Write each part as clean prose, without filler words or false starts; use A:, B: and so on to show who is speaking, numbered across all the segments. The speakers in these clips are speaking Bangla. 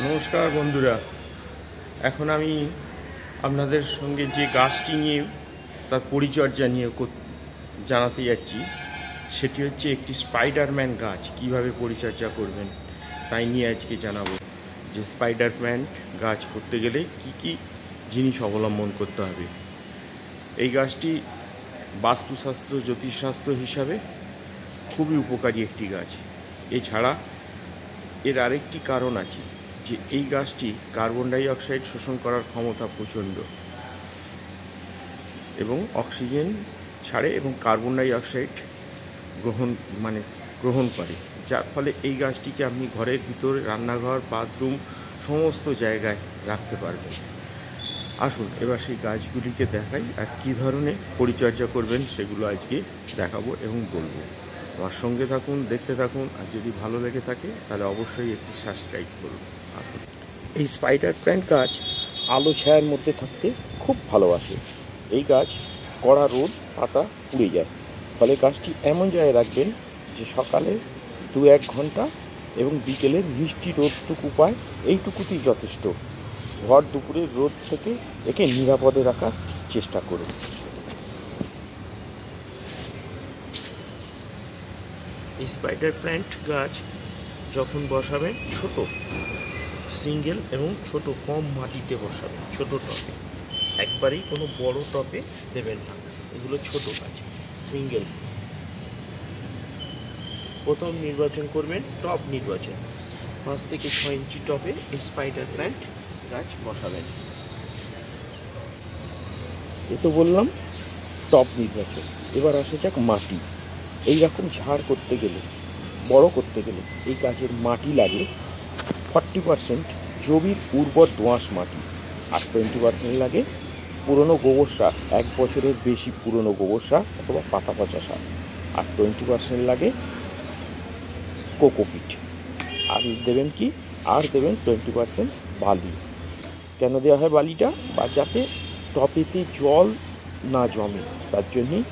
A: নমস্কার বন্ধুরা। এখন আমি আপনাদের সঙ্গে যে গাছটি নিয়ে তার পরিচর্যা নিয়ে জানাতে যাচ্ছি, সেটি হচ্ছে একটি স্পাইডারম্যান গাছ। কিভাবে পরিচর্যা করবেন তাই নিয়ে আজকে জানাবো। যে স্পাইডারম্যান গাছ করতে গেলে কি কি জিনিস অবলম্বন করতে হবে। এই গাছটি বাস্তুশাস্ত্র, জ্যোতিষশাস্ত্র হিসাবে খুবই উপকারী একটি গাছ। এছাড়া এর আরেকটি কারণ আছে, যে এই গাছটি কার্বন ডাই অক্সাইড শোষণ করার ক্ষমতা প্রচণ্ড এবং অক্সিজেন ছাড়ে এবং কার্বন ডাই অক্সাইড গ্রহণ করে, যার ফলে এই গাছটিকে আপনি ঘরের ভিতরে, রান্নাঘর, বাথরুম সমস্ত জায়গায় রাখতে পারবেন। আসুন এবার সেই গাছগুলিকে দেখাই আর কী ধরনের পরিচর্যা করবেন সেগুলো আজকে দেখাবো এবং বলবো। আমার সঙ্গে থাকুন, দেখতে থাকুন, আর যদি ভালো লেগে থাকে তাহলে অবশ্যই একটি সাবস্ক্রাইব করুন। আসুন। এই স্পাইডার প্ল্যান্ট গাছ আলো ছায়ার মধ্যে থাকতে খুব ভালোবাসে। এই গাছ কড়া রোদ পাতা পুড়ে যায়, ফলে গাছটি এমন জায়গায় রাখবেন যে সকালে 2-1 ঘন্টা এবং বিকেলের মিষ্টি রোদটুকু পায়, এইটুকুতেই যথেষ্ট। ভর দুপুরের রোদ থেকে একে নিরাপদে রাখার চেষ্টা করুন। এই স্পাইডার প্ল্যান্ট গাছ যখন বসাবেন ছোট সিঙ্গেল এবং ছোট কম মাটিতে বসাবেন, ছোট টবে। একবারেই কোনো বড় টবে দেবেন না, এগুলো ছোট গাছ, সিঙ্গেল। প্রথম নির্বাচন করবেন টব নির্বাচন। 5 থেকে 6 ইঞ্চি টবে এই স্পাইডার প্ল্যান্ট গাছ বসাবেন। এ তো বললাম টব নির্বাচন। এবার আসা যাক মাটি। এই রকম ঝাড় করতে গেলে, বড় করতে গেলে এই গাছের মাটি লাগে 40% জমির উর্বর দোআঁশ মাটি, আর 20% লাগে পুরনো গোবর সার, 1 বছরের বেশি পুরনো গোবর সার অথবা পাতা পচা সার, আর 20% লাগে কোকোপিট। আর দেবেন কি, আর দেবেন 20% বালি। কেন দেওয়া হয় বালিটা? বা যাতে টবেতে জল না জমে, তার জন্যই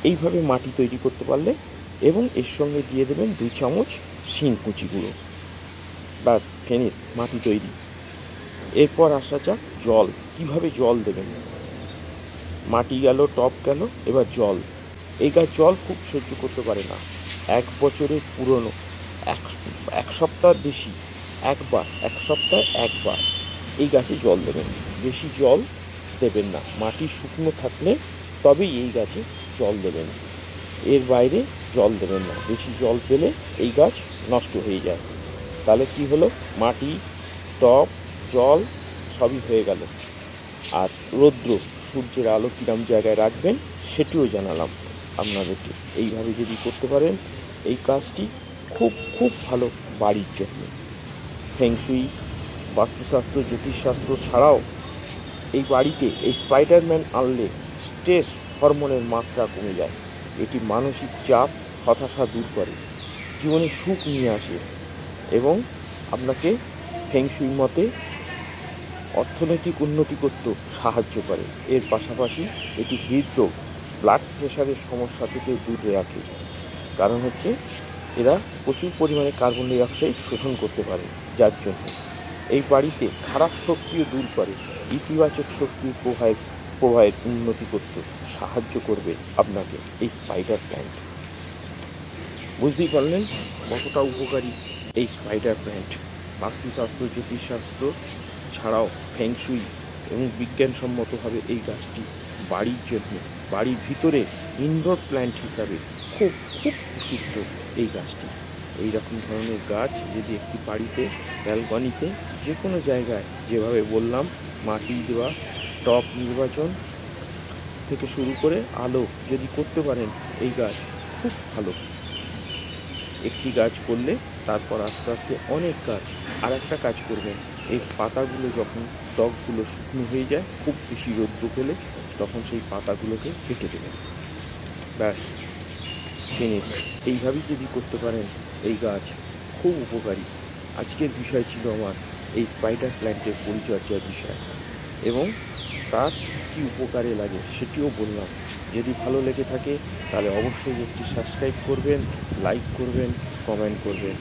A: এইভাবে মাটি তৈরি করতে পারলে। এবং এর সঙ্গে দিয়ে দেবেন 2 চামচ শিংকুচি গুঁড়ো। ব্যাস, ফিনিশ, মাটি তৈরি। এরপর আসা যাক জল। কিভাবে জল দেবেন? মাটি গেল, টব গেল, এবার জল। এই গাছ জল খুব সহ্য করতে পারে না। 1 বছরের পুরনো, এক সপ্তাহ বেশি, একবার, 1 সপ্তাহে একবার এই গাছে জল দেবেন। বেশি জল দেবেন না। মাটি শুকনো থাকলে তবেই এই গাছে জল দেবেন, এর বাইরে জল দেবেন না। বেশি জল পেলে এই গাছ নষ্ট হয়ে যায়। তাহলে কি হলো? মাটি, টব, জল সবই হয়ে গেল। আর রৌদ্র, সূর্যের আলো কিরম জায়গায় রাখবেন সেটিও জানালাম আপনাদেরকে। এইভাবে যদি করতে পারেন এই কাজটি খুব খুব ভালো বাড়ির জন্য। ফেংশুই, বাস্তুশাস্ত্র, জ্যোতিষশাস্ত্র ছাড়াও এই বাড়িতে এই স্পাইডারম্যান আনলে স্ট্রেস হরমোনের মাত্রা কমে যায়। এটি মানসিক চাপ, হতাশা দূর করে, জীবনে সুখ নিয়ে আসে এবং আপনাকে ফেংশুই মতে অর্থনৈতিক উন্নতি করতেও সাহায্য করে। এর পাশাপাশি এটি হৃদরোগ, ব্লাড প্রেশারের সমস্যা থেকে দূরে রাখে। কারণ হচ্ছে এরা প্রচুর পরিমাণে কার্বন ডাই অক্সাইড শোষণ করতে পারে, যার জন্য এই বাড়িতে খারাপ শক্তিও দূর করে, ইতিবাচক শক্তির প্রবাহের উন্নতি করতে সাহায্য করবে আপনাকে এই স্পাইডার প্ল্যান্ট। বুঝতেই পারলেন কতটা উপকারী এই স্পাইডার প্ল্যান্ট। বাস্তুশাস্ত্র, জ্যোতিষশাস্ত্র ছাড়াও ফেংশুই এবং বিজ্ঞানসম্মতভাবে এই গাছটি বাড়ির জন্য, বাড়ির ভিতরে ইনডোর প্ল্যান্ট হিসাবে খুব খুব প্রসিদ্ধ এই গাছটি। এই রকম ধরনের গাছ যদি একটি বাড়িতে, ব্যালকনিতে, যে কোনো জায়গায় যেভাবে বললাম, মাটি দেওয়া, টব নির্বাচন থেকে শুরু করে আলো যদি করতে পারেন, এই গাছ খুব ভালো। একটি গাছ করলে তারপর আস্তে আস্তে অনেক গাছ। আর একটা কাজ করবেন, এই পাতাগুলো যখন, ডগগুলো শুকনো হয়ে যায়, খুব বেশি রৌদ্র পেলে, তখন সেই পাতাগুলোকে কেটে দেবেন। ব্যাস, ফিনিশ। এইভাবেই যদি করতে পারেন এই গাছ খুব উপকারী। আজকের বিষয় ছিল আমার এই স্পাইডার প্ল্যান্টের পরিচর্যার বিষয় এবং তার কী উপকারে লাগে সেটিও বললাম। যদি ভালো লেগে থাকে তাহলে অবশ্যই একটি সাবস্ক্রাইব করবেন, লাইক করবেন, কমেন্ট করবেন।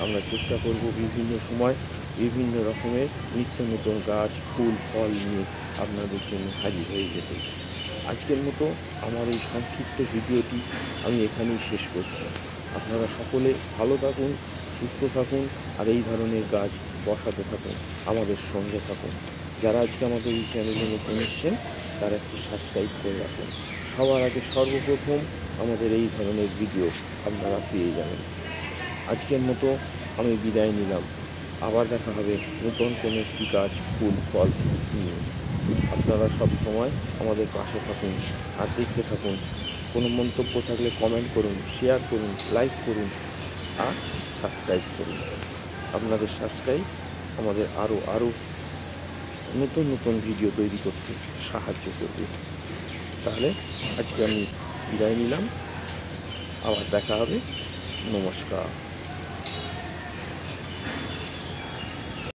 A: আমরা চেষ্টা করব বিভিন্ন সময় বিভিন্ন রকমের নিত্য নতুন গাছ, ফুল, ফল নিয়ে আপনাদের জন্য হাজির হয়ে যেতে। আজকের মতো আমার এই সংক্ষিপ্ত ভিডিওটি আমি এখানেই শেষ করছি। আপনারা সকলে ভালো থাকুন, সুস্থ থাকুন, আর এই ধরনের গাছ বসাতে থাকুন, আমাদের সঙ্গে থাকুন। যারা আজকে আমাদের এই চ্যানেলে নতুন এসেছেন তারা একটু সাবস্ক্রাইব করে রাখুন। সবার আগে সর্বপ্রথম আমাদের এই ধরনের ভিডিও আপনারা পেয়ে যাবেন। আজকের মতো আমি বিদায় নিলাম। আবার দেখা হবে নতুন কোনো একটি গাছ, ফুল, ফল নিয়ে। আপনারা সব সময় আমাদের পাশে থাকুন আর দেখতে থাকুন। কোনো মন্তব্য থাকলে কমেন্ট করুন, শেয়ার করুন, লাইক করুন আর সাবস্ক্রাইব করুন। আপনাদের সাবস্ক্রাইব আমাদের আরও নতুন নতুন ভিডিও তৈরি করতে সাহায্য করবে। তাহলে আজকে আমি বিদায় নিলাম। আবার দেখা হবে। নমস্কার।